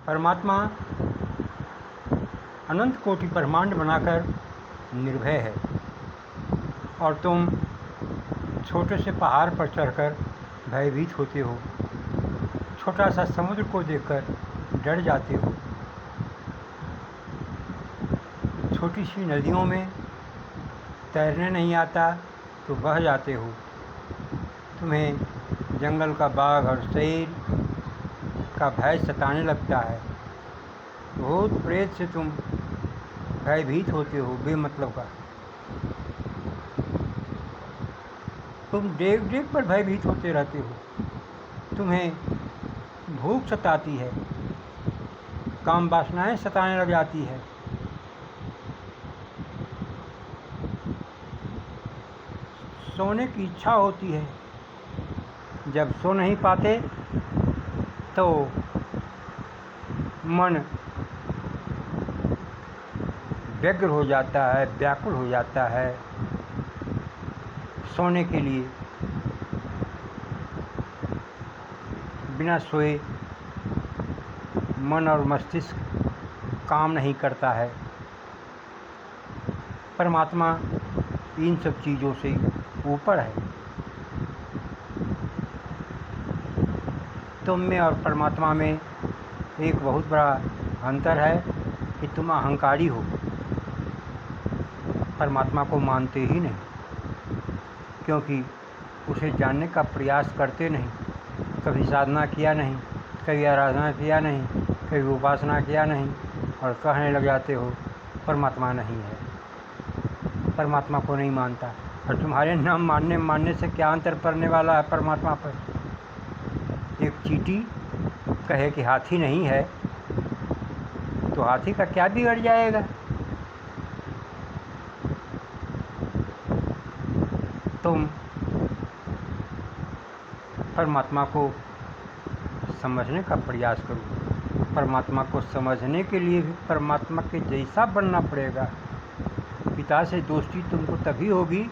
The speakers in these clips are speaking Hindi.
परमात्मा अनंत कोटि ब्रह्मांड बनाकर निर्भय है और तुम छोटे से पहाड़ पर चढ़कर भयभीत होते हो, छोटा सा समुद्र को देखकर डर जाते हो, छोटी सी नदियों में तैरने नहीं आता तो बह जाते हो, तुम्हें जंगल का बाघ और शेर का भय सताने लगता है, भूत प्रेत से तुम भयभीत होते हो बेमतलब का, तुम देख देख पर भयभीत होते रहते हो, तुम्हें भूख सताती है, काम वासनाएं सताने लग जाती है, सोने की इच्छा होती है, जब सो नहीं पाते तो मन व्यग्र हो जाता है, व्याकुल हो जाता है सोने के लिए, बिना सोए मन और मस्तिष्क काम नहीं करता है। परमात्मा इन सब चीज़ों से ऊपर है। तुम में और परमात्मा में एक बहुत बड़ा अंतर है कि तुम अहंकारी हो, परमात्मा को मानते ही नहीं, क्योंकि उसे जानने का प्रयास करते नहीं, कभी साधना किया नहीं, कभी आराधना किया नहीं, कभी उपासना किया नहीं और कहने लग जाते हो परमात्मा नहीं है, परमात्मा को नहीं मानता। और तुम्हारे नाम मानने से क्या अंतर पड़ने वाला है परमात्मा पर? एक चींटी कहे कि हाथी नहीं है तो हाथी का क्या बिगड़ जाएगा? तुम परमात्मा को समझने का प्रयास करो। परमात्मा को समझने के लिए भी परमात्मा के जैसा बनना पड़ेगा। पिता से दोस्ती तुमको तभी होगी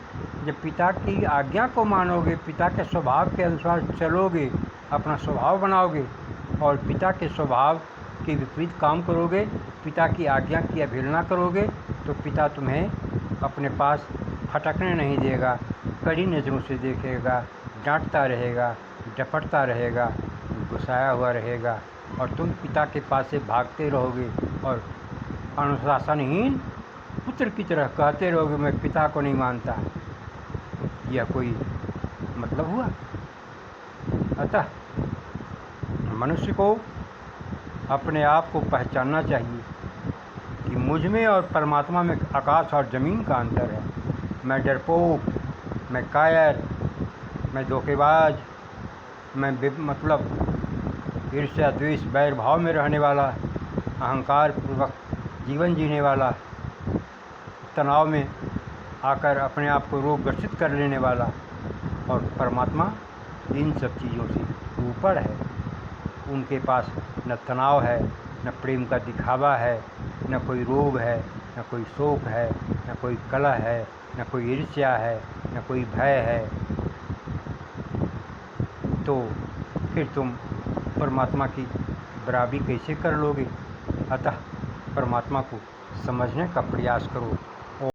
जब पिता की आज्ञा को मानोगे, पिता के स्वभाव के अनुसार चलोगे, अपना स्वभाव बनाओगे और पिता के स्वभाव के विपरीत काम करोगे, पिता की आज्ञा की अवहेलना करोगे तो पिता तुम्हें अपने पास फटकने नहीं देगा, कड़ी नज़रों से देखेगा, डांटता रहेगा, डपटता रहेगा, गुस्साया हुआ रहेगा और तुम पिता के पास से भागते रहोगे और अनुशासनहीन पुत्र की तरह कहते रहोगे मैं पिता को नहीं मानता। यह कोई मतलब हुआ? अतः मनुष्य को अपने आप को पहचानना चाहिए कि मुझ में और परमात्मा में आकाश और ज़मीन का अंतर है। मैं डरपोक, मैं कायर, मैं धोखेबाज, मैं मतलब ईर्ष्या द्वेष बैर भाव में रहने वाला, अहंकार पूर्वक जीवन जीने वाला, तनाव में आकर अपने आप को रोग ग्रसित कर लेने वाला, और परमात्मा इन सब चीज़ों से ऊपर है। उनके पास न तनाव है, न प्रेम का दिखावा है, न कोई रोग है, न कोई शोक है, न कोई कलह है, न कोई ईर्ष्या है, न कोई भय है। तो फिर तुम परमात्मा की बराबरी कैसे कर लोगे? अतः परमात्मा को समझने का प्रयास करो।